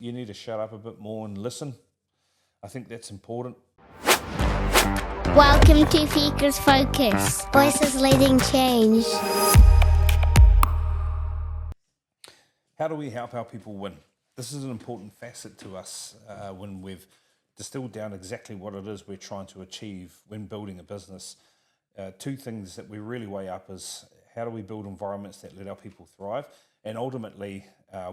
You need to shut up a bit more and listen. I think that's important. Welcome to Seekers Focus. Voices leading change. How do we help our people win? This is an important facet to us when we've distilled down exactly what it is we're trying to achieve when building a business. Two things that we really weigh up is how do we build environments that let our people thrive, and ultimately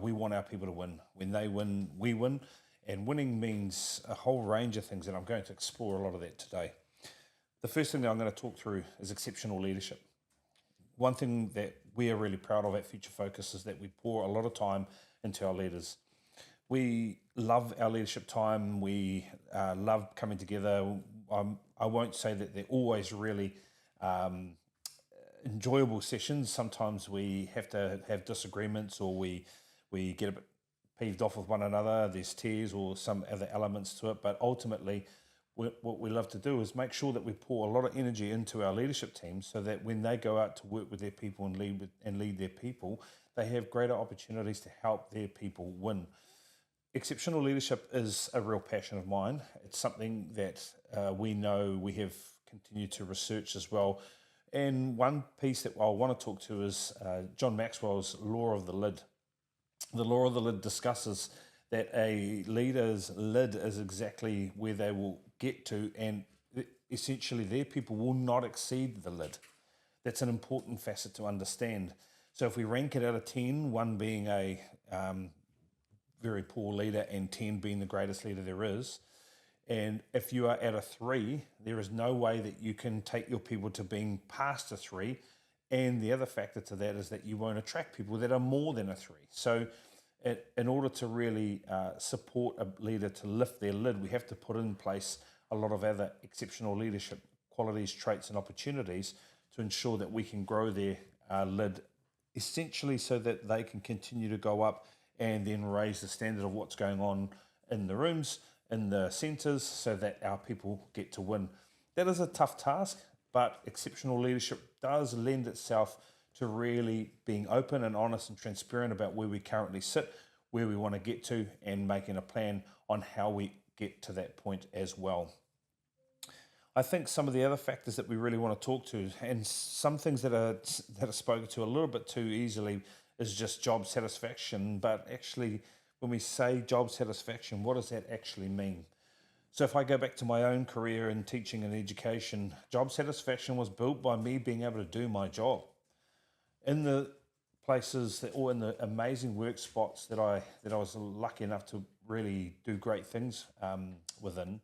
we want our people to win. When they win, we win, and winning means a whole range of things, and I'm going to explore a lot of that today. The first thing that I'm going to talk through is exceptional leadership. One thing that we are really proud of at Future Focus is that we pour a lot of time into our leaders. We love our leadership time. We love coming together. I won't say that they're always really enjoyable sessions. Sometimes we have to have disagreements, or we get a bit peeved off with one another. There's tears or some other elements to it. But ultimately, what we love to do is make sure that we pour a lot of energy into our leadership team, so that when they go out to work with their people and lead their people, they have greater opportunities to help their people win. Exceptional leadership is a real passion of mine. It's something that we know we have continued to research as well. And one piece that I want to talk to is John Maxwell's Law of the Lid. The Law of the Lid discusses that a leader's lid is exactly where they will get to, and essentially their people will not exceed the lid. That's an important facet to understand. So if we rank it out of 10, 1 being a very poor leader and 10 being the greatest leader there is, and if you are at a 3, there is no way that you can take your people to being past a 3. And the other factor to that is that you won't attract people that are more than a 3. So in order to really support a leader to lift their lid, we have to put in place a lot of other exceptional leadership qualities, traits, and opportunities to ensure that we can grow their lid, essentially so that they can continue to go up and then raise the standard of what's going on in the rooms, in the centres, so that our people get to win. That is a tough task, but exceptional leadership does lend itself to really being open and honest and transparent about where we currently sit, where we want to get to, and making a plan on how we get to that point as well. I think some of the other factors that we really want to talk to, and some things that are spoken to a little bit too easily, is just job satisfaction. But actually, when we say job satisfaction, what does that actually mean? So if I go back to my own career in teaching and education, job satisfaction was built by me being able to do my job. In the places or in the amazing work spots that I was lucky enough to really do great things within,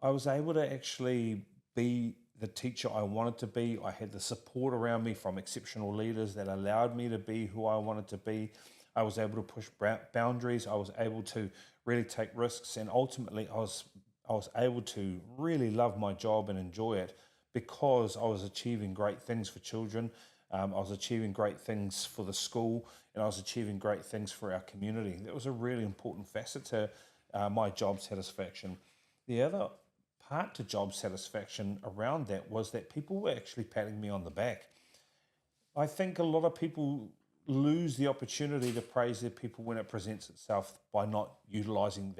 I was able to actually be the teacher I wanted to be. I had the support around me from exceptional leaders that allowed me to be who I wanted to be. I was able to push boundaries. I was able to really take risks, and ultimately I was able to really love my job and enjoy it, because I was achieving great things for children. I was achieving great things for the school, and I was achieving great things for our community. That was a really important facet to my job satisfaction. The other part to job satisfaction around that was that people were actually patting me on the back. I think a lot of people lose the opportunity to praise their people when it presents itself by not utilising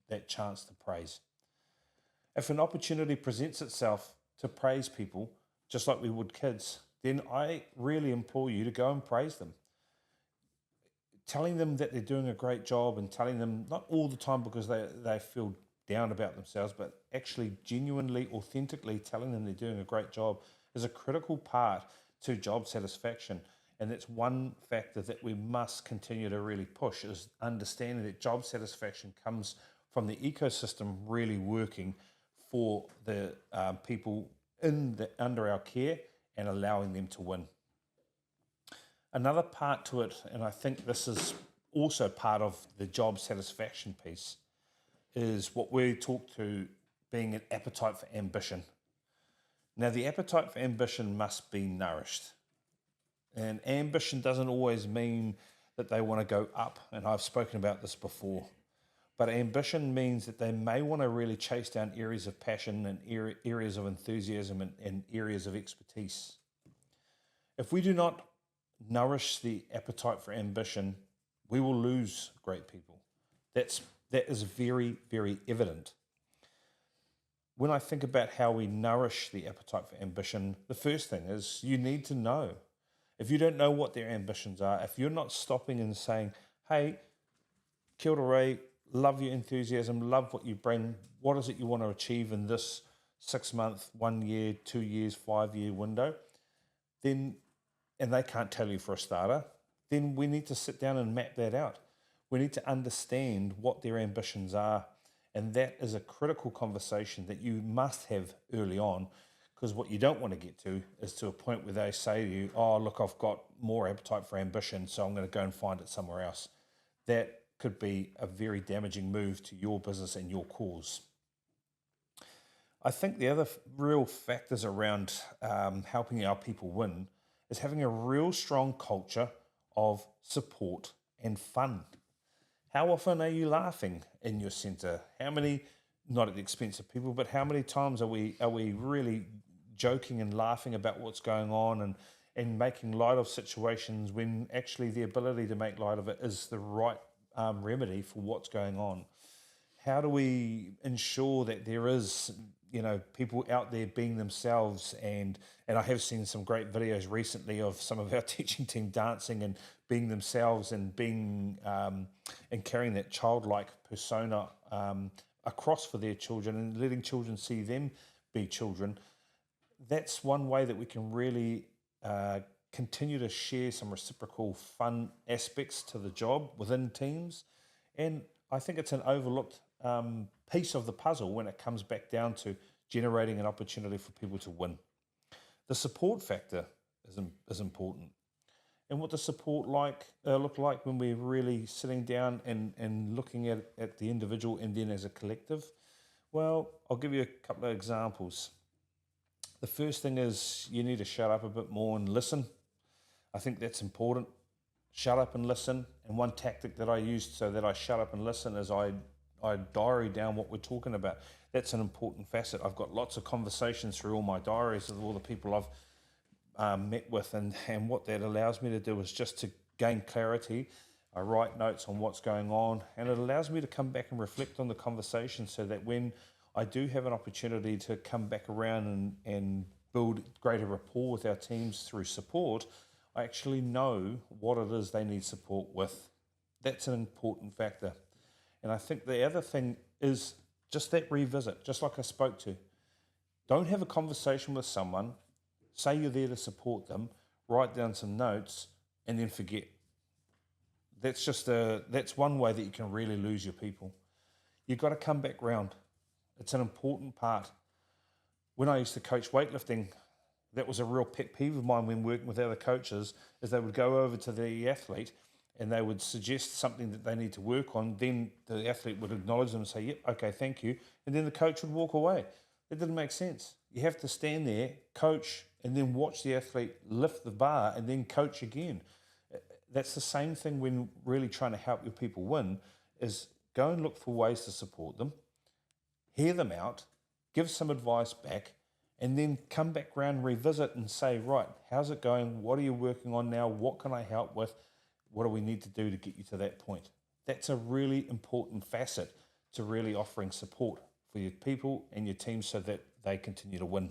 that chance to praise. If an opportunity presents itself to praise people, just like we would kids, then I really implore you to go and praise them. Telling them that they're doing a great job, and telling them not all the time because they feel down about themselves, but actually genuinely, authentically telling them they're doing a great job is a critical part to job satisfaction. And that's one factor that we must continue to really push, is understanding that job satisfaction comes from the ecosystem really working for the people under our care and allowing them to win. Another part to it, and I think this is also part of the job satisfaction piece, is what we talk to being an appetite for ambition. Now, the appetite for ambition must be nourished. And ambition doesn't always mean that they want to go up, and I've spoken about this before. But ambition means that they may want to really chase down areas of passion and areas of enthusiasm and areas of expertise. If we do not nourish the appetite for ambition, we will lose great people. That is very, very evident. When I think about how we nourish the appetite for ambition, the first thing is you need to know. If you don't know what their ambitions are, if you're not stopping and saying, hey, kia ora Ray, love your enthusiasm, love what you bring, what is it you want to achieve in this 6 month, 1 year, 2 years, 5 year window, then, and they can't tell you for a starter, then we need to sit down and map that out. We need to understand what their ambitions are. And that is a critical conversation that you must have early on, because what you don't want to get to is to a point where they say to you, oh, look, I've got more appetite for ambition, so I'm going to go and find it somewhere else. That could be a very damaging move to your business and your cause. I think the other real factors around helping our people win is having a real strong culture of support and fun. How often are you laughing in your centre? How many, not at the expense of people, but how many times are we really joking and laughing about what's going on and making light of situations when actually the ability to make light of it is the right remedy for what's going on? How do we ensure that there is, people out there being themselves? And I have seen some great videos recently of some of our teaching team dancing and being themselves and being and carrying that childlike persona across for their children and letting children see them be children. That's one way that we can really continue to share some reciprocal fun aspects to the job within teams. And I think it's an overlooked piece of the puzzle when it comes back down to generating an opportunity for people to win. The support factor is important. And what does support look like when we're really sitting down and looking at the individual and then as a collective? Well, I'll give you a couple of examples. The first thing is you need to shut up a bit more and listen. I think that's important. Shut up and listen. And one tactic that I used so that I shut up and listen is I diary down what we're talking about. That's an important facet. I've got lots of conversations through all my diaries with all the people I've met with, and what that allows me to do is just to gain clarity. I write notes on what's going on, and it allows me to come back and reflect on the conversation so that when I do have an opportunity to come back around and build greater rapport with our teams through support, I actually know what it is they need support with. That's an important factor. And I think the other thing is just that revisit, just like I spoke to. Don't have a conversation with someone, say you're there to support them, write down some notes, and then forget. That's one way that you can really lose your people. You've got to come back round. It's an important part. When I used to coach weightlifting, that was a real pet peeve of mine when working with other coaches, is they would go over to the athlete and they would suggest something that they need to work on. Then the athlete would acknowledge them and say, yep, okay, thank you. And then the coach would walk away. That didn't make sense. You have to stand there, coach, and then watch the athlete lift the bar and then coach again. That's the same thing when really trying to help your people win, is go and look for ways to support them, hear them out, give some advice back, and then come back around, revisit and say, right, how's it going? What are you working on now? What can I help with? What do we need to do to get you to that point? That's a really important facet to really offering support for your people and your team so that they continue to win.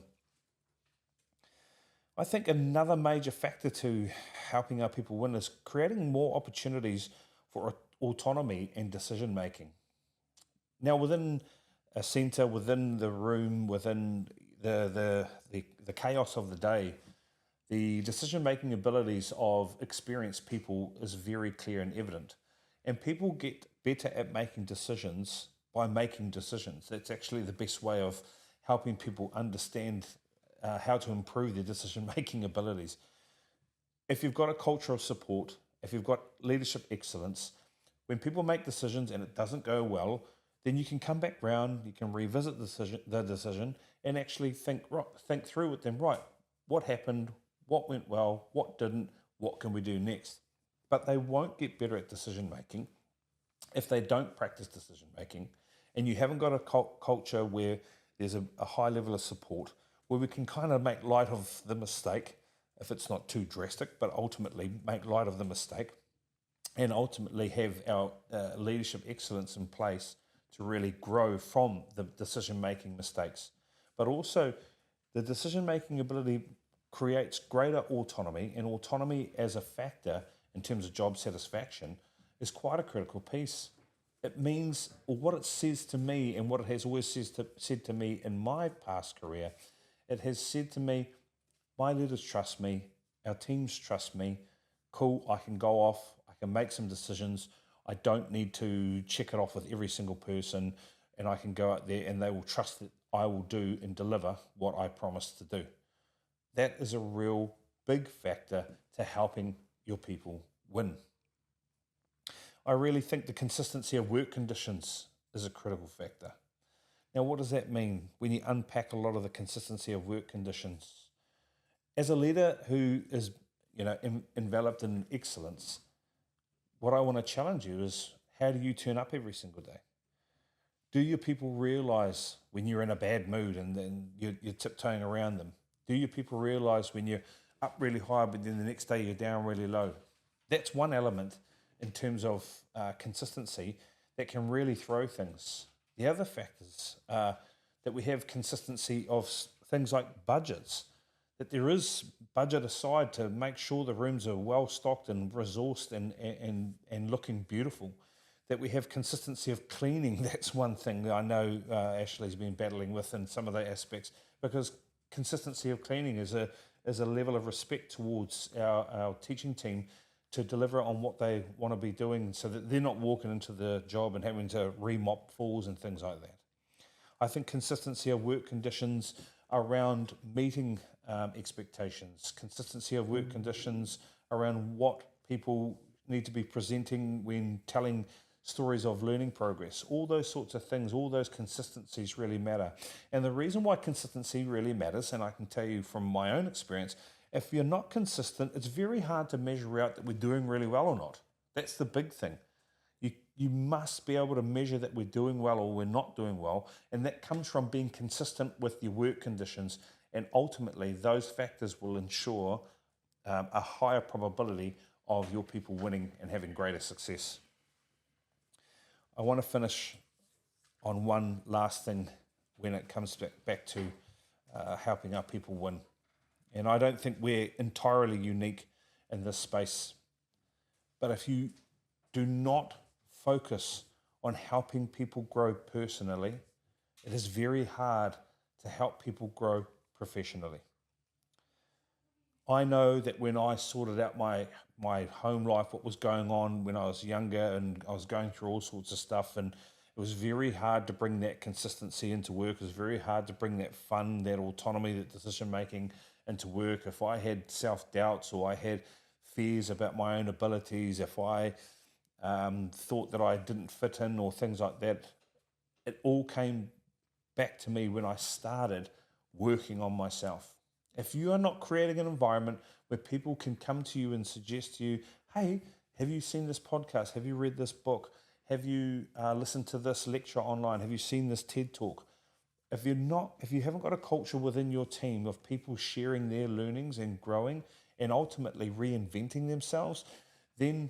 I think another major factor to helping our people win is creating more opportunities for autonomy and decision making. Now, within a centre, within the room, within the chaos of the day, the decision-making abilities of experienced people is very clear and evident. And people get better at making decisions by making decisions. That's actually the best way of helping people understand how to improve their decision-making abilities. If you've got a culture of support, if you've got leadership excellence, when people make decisions and it doesn't go well, then you can come back round, you can revisit the decision and actually think through with them, right, what happened, what went well, what didn't, what can we do next? But they won't get better at decision making if they don't practice decision making, and you haven't got a culture where there's a high level of support, where we can kind of make light of the mistake, if it's not too drastic, but ultimately make light of the mistake and ultimately have our leadership excellence in place to really grow from the decision-making mistakes. But also, the decision-making ability creates greater autonomy, and autonomy as a factor in terms of job satisfaction is quite a critical piece. It means, or what it says to me, and what it has always said to me in my past career, it has said to me, my leaders trust me, our teams trust me, cool, I can go off, I can make some decisions, I don't need to check it off with every single person, and I can go out there and they will trust that I will do and deliver what I promised to do. That is a real big factor to helping your people win. I really think the consistency of work conditions is a critical factor. Now, what does that mean when you unpack a lot of the consistency of work conditions? As a leader who is, enveloped in excellence, what I want to challenge you is, how do you turn up every single day? Do your people realize when you're in a bad mood and then you're tiptoeing around them? Do your people realize when you're up really high, but then the next day you're down really low? That's one element in terms of consistency that can really throw things. The other factors that we have consistency of things like budgets, that there is budget aside to make sure the rooms are well stocked and resourced and looking beautiful. That we have consistency of cleaning. That's one thing that I know Ashley's been battling with in some of the aspects, because consistency of cleaning is a level of respect towards our teaching team to deliver on what they want to be doing, so that they're not walking into the job and having to remop floors and things like that. I think consistency of work conditions around meeting expectations, consistency of work conditions around what people need to be presenting when telling stories of learning progress, all those sorts of things, all those consistencies really matter. And the reason why consistency really matters, and I can tell you from my own experience, if you're not consistent, it's very hard to measure out that we're doing really well or not. That's the big thing. You must be able to measure that we're doing well or we're not doing well, and that comes from being consistent with your work conditions, and ultimately those factors will ensure a higher probability of your people winning and having greater success. I want to finish on one last thing when it comes back to helping our people win. And I don't think we're entirely unique in this space. But if you do not focus on helping people grow personally, it is very hard to help people grow professionally. I know that when I sorted out my home life, what was going on when I was younger, and I was going through all sorts of stuff, and it was very hard to bring that consistency into work. It was very hard to bring that fun, that autonomy, that decision making into work. If I had self-doubts, or I had fears about my own abilities, if I thought that I didn't fit in or things like that, it all came back to me when I started working on myself. If you are not creating an environment where people can come to you and suggest to you, hey, have you seen this podcast? Have you read this book? Have you listened to this lecture online? Have you seen this TED Talk? If you haven't got a culture within your team of people sharing their learnings and growing and ultimately reinventing themselves, then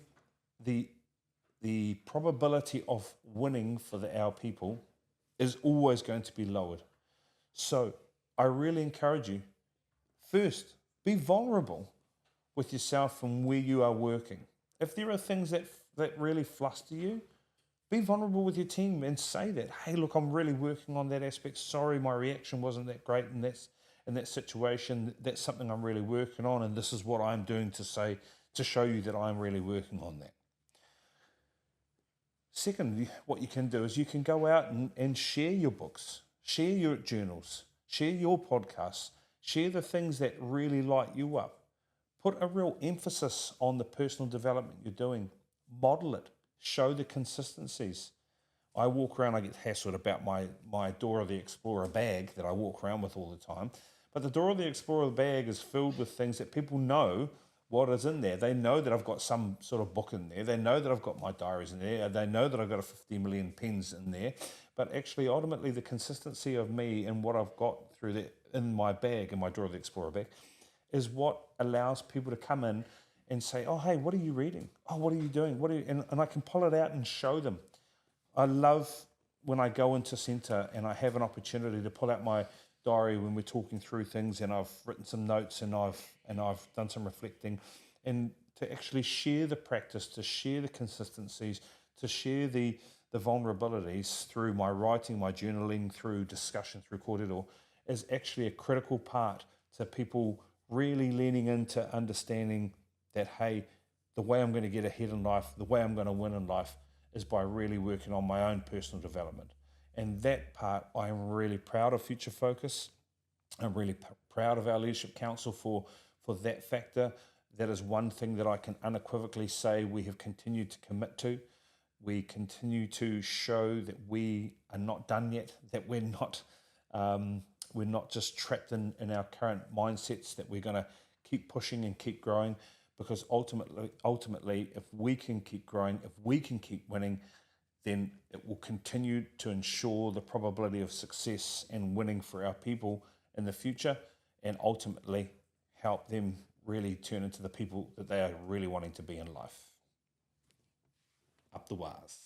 the probability of winning for our people is always going to be lowered. So I really encourage you, first, be vulnerable with yourself and where you are working. If there are things that really fluster you, be vulnerable with your team and say that, hey, look, I'm really working on that aspect. Sorry, my reaction wasn't that great in that situation. That's something I'm really working on, and this is what I'm doing to show you that I'm really working on that. Second, what you can do is you can go out and share your books, share your journals, share your podcasts, share the things that really light you up. Put a real emphasis on the personal development you're doing. Model it. Show the consistencies. I walk around, I get hassled about my Dora the Explorer bag that I walk around with all the time. But the Dora the Explorer bag is filled with things that people know what is in there. They know that I've got some sort of book in there. They know that I've got my diaries in there. They know that I've got 50 million pens in there. But actually, ultimately, the consistency of me and what I've got through in my bag, in my Dora the Explorer bag, is what allows people to come in and say, oh, hey, what are you reading? Oh, what are you doing? And I can pull it out and show them. I love when I go into centre and I have an opportunity to pull out my diary when we're talking through things, and I've written some notes, and I've done some reflecting, and to actually share the practice, to share the consistencies, to share the vulnerabilities through my writing, my journaling, through discussion, through kōrero, is actually a critical part to people really leaning into understanding that, hey, the way I'm going to get ahead in life, the way I'm going to win in life is by really working on my own personal development. And that part, I'm really proud of Future Focus. I'm really proud of our Leadership Council for that factor. That is one thing that I can unequivocally say we have continued to commit to. We continue to show that we are not done yet, that we're not just trapped in our current mindsets, that we're going to keep pushing and keep growing, because ultimately, if we can keep growing, if we can keep winning, then it will continue to ensure the probability of success and winning for our people in the future, and ultimately help them really turn into the people that they are really wanting to be in life. Up the wires.